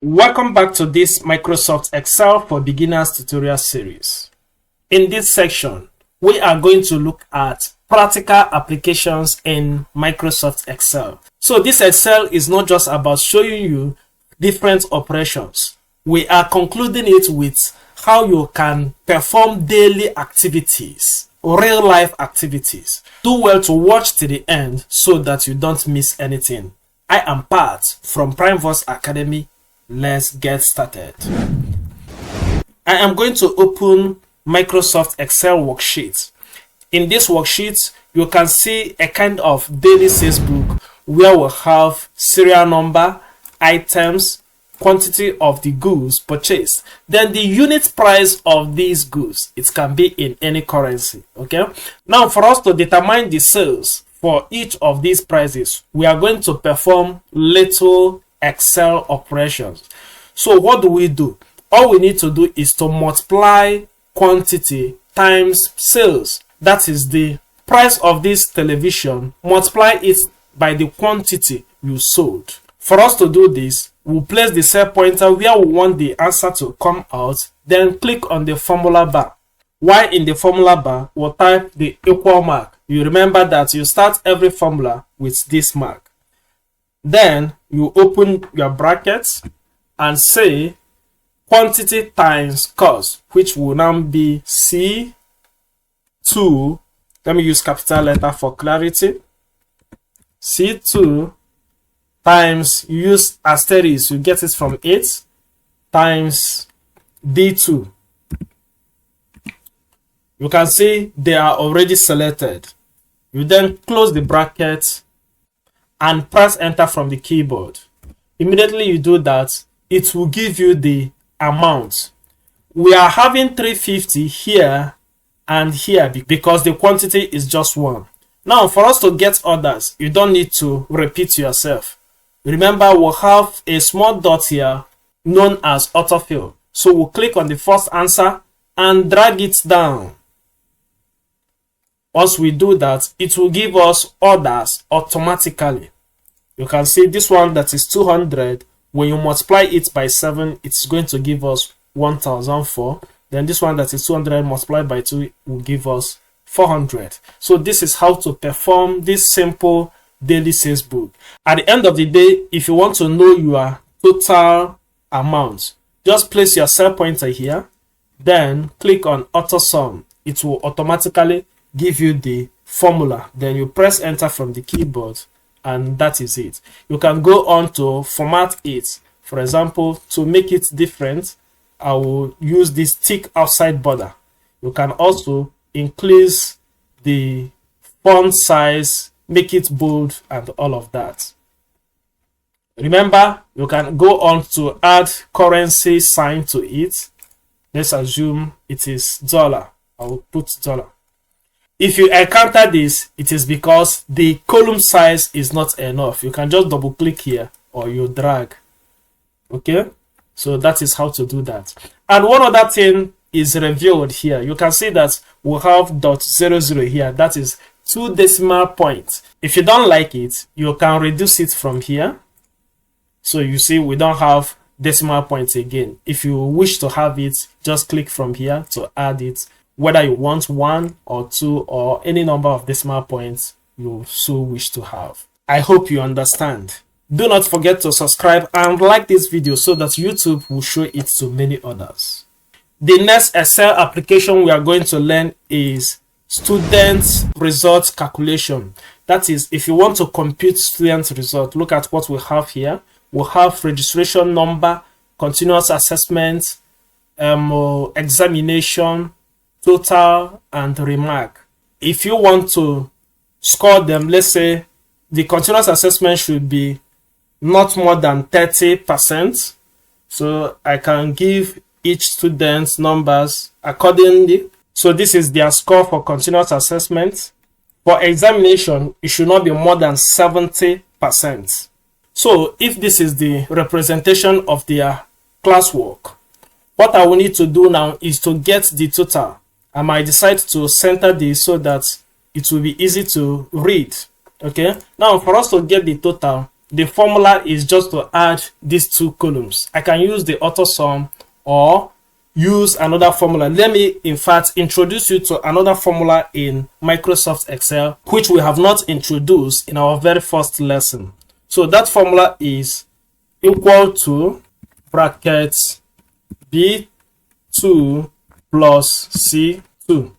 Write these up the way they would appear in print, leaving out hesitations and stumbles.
Welcome back to this Microsoft Excel for Beginners tutorial series. In this section, we are going to look at practical applications in Microsoft Excel. So this Excel is not just about showing you different operations. We are concluding it with how you can perform daily activities, real life activities. Do well to watch to the end so that you don't miss anything. I am Pat from PrimeVoice Academy. Let's get started. I am going to open Microsoft Excel worksheet. In this worksheet, you can see a kind of daily sales book where we have serial number, items, quantity of the goods purchased, then the unit price of these goods. It can be in any currency. Okay. Now, for us to determine the sales for each of these prices, we are going to perform little Excel operations. So what do? All we need to do is to multiply quantity times sales. That is the price of this television. Multiply it by the quantity you sold. For us to do this, we'll place the cell pointer where we want the answer to come out, then click on the formula bar. While in the formula bar, we'll type the equal mark. You remember that you start every formula with this mark. Then you open your brackets and say quantity times cost, which will now be C2. Let me use capital letter for clarity. C2 times, you use asterisk, you get it from 8, times D2. You can see they are already selected. You then close the bracket and press enter from the keyboard. Immediately you do that, it will give you the amount. We are having 350 here and here because the quantity is just one. Now, for us to get others, you don't need to repeat yourself. Remember, we'll have a small dot here known as autofill. So we'll click on the first answer and drag it down. Once we do that, it will give us orders automatically. You can see this one that is 200. When you multiply it by 7, it's going to give us 1004. Then this one that is 200 multiplied by 2 will give us 400. So this is how to perform this simple daily sales book. At the end of the day, if you want to know your total amount, just place your cell pointer here, then click on auto sum. It will automatically give you the formula. Then you press enter from the keyboard, and that is it. You can go on to format it. For example, to make it different, I will use this tick outside border. You can also increase the font size, make it bold, and all of that. Remember, you can go on to add currency sign to it. Let's assume it is dollar. I will put dollar. If you encounter this, it is because the column size is not enough. You can just double click here or you drag. Okay, so that is how to do that. And one other thing is revealed here. You can see that we have .00 here. That is 2 decimal points. If you don't like it, you can reduce it from here. So you see we don't have decimal points again. If you wish to have it, just click from here to add it. Whether you want 1 or 2 or any number of decimal points you so wish to have. I hope you understand. Do not forget to subscribe and like this video so that YouTube will show it to many others. The next Excel application we are going to learn is student result calculation. That is, if you want to compute student result, look at what we have here. We have registration number, continuous assessment, examination, total, and remark. If you want to score them, let's say the continuous assessment should be not more than 30%. So I can give each student numbers accordingly. So this is their score for continuous assessment. For examination, it should not be more than 70%. So if this is the representation of their classwork, what I will need to do now is to get the total. I might decide to center this so that it will be easy to read. Okay, now for us to get the total, the formula is just to add these two columns. I can use the auto sum or use another formula. Let me in fact introduce you to another formula in Microsoft Excel which we have not introduced in our very first lesson. So that formula is equal to brackets B2 plus C2.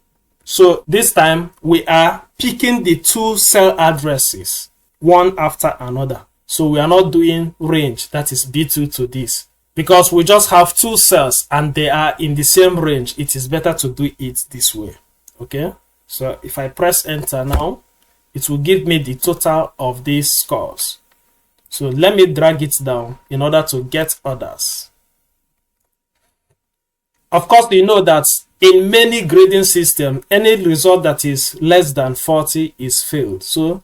So this time we are picking the two cell addresses one after another. So we are not doing range, that is B2 to this. Because we just have two cells and they are in the same range, it is better to do it this way. Okay, so if I press enter now, it will give me the total of these scores. So let me drag it down in order to get others. Of course, you know that in many grading systems, any result that is less than 40 is failed. So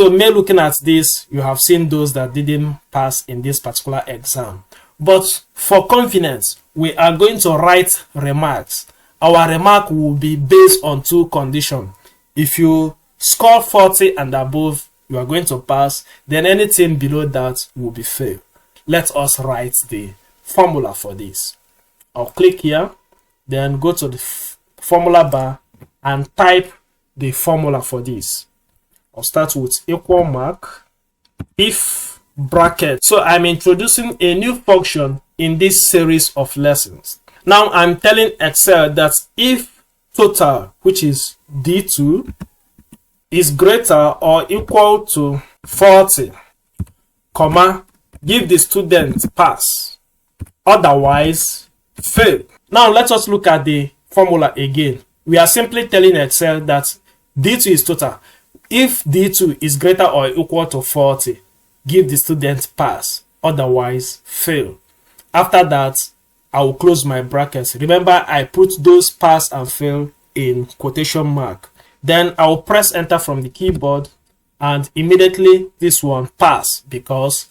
me looking at this, you have seen those that didn't pass in this particular exam. But for confidence, we are going to write remarks. Our remark will be based on two conditions. If you score 40 and above, you are going to pass. Then anything below that will be failed. Let us write the formula for this. I'll click here, then go to the formula bar and type the formula for this. I'll start with equal mark if bracket. So I'm introducing a new function in this series of lessons. Now I'm telling Excel that if total, which is D2, is greater or equal to 40, comma, give the student pass, otherwise fail. Now let us look at the formula again. We are simply telling Excel that D2 is total. If D2 is greater or equal to 40, give the student pass, otherwise fail. After that, I will close my brackets. Remember, I put those pass and fail in quotation mark. Then I will press enter from the keyboard and immediately this one pass because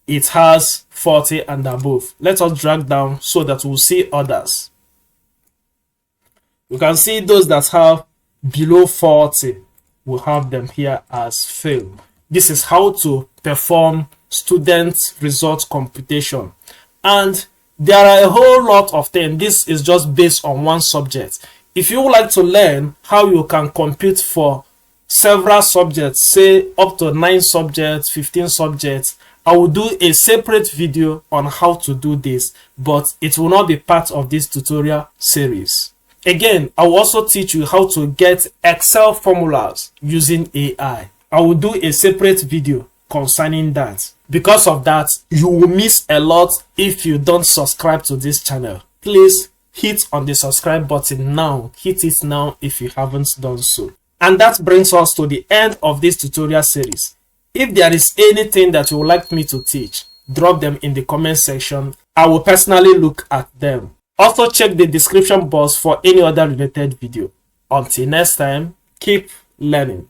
it has 40 and above. Let us drag down so that we'll see others. You can see those that have below 40, we'll have them here as fail. This is how to perform student result computation. And there are a whole lot of things. This is just based on one subject. If you would like to learn how you can compute for several subjects, say up to 9 subjects, 15 subjects, I will do a separate video on how to do this, but it will not be part of this tutorial series. Again, I will also teach you how to get Excel formulas using AI. I will do a separate video concerning that. Because of that, you will miss a lot if you don't subscribe to this channel. Please hit on the subscribe button now. Hit it now if you haven't done so. And that brings us to the end of this tutorial series. If there is anything that you would like me to teach, drop them in the comment section. I will personally look at them. Also check the description box for any other related video. Until next time, keep learning.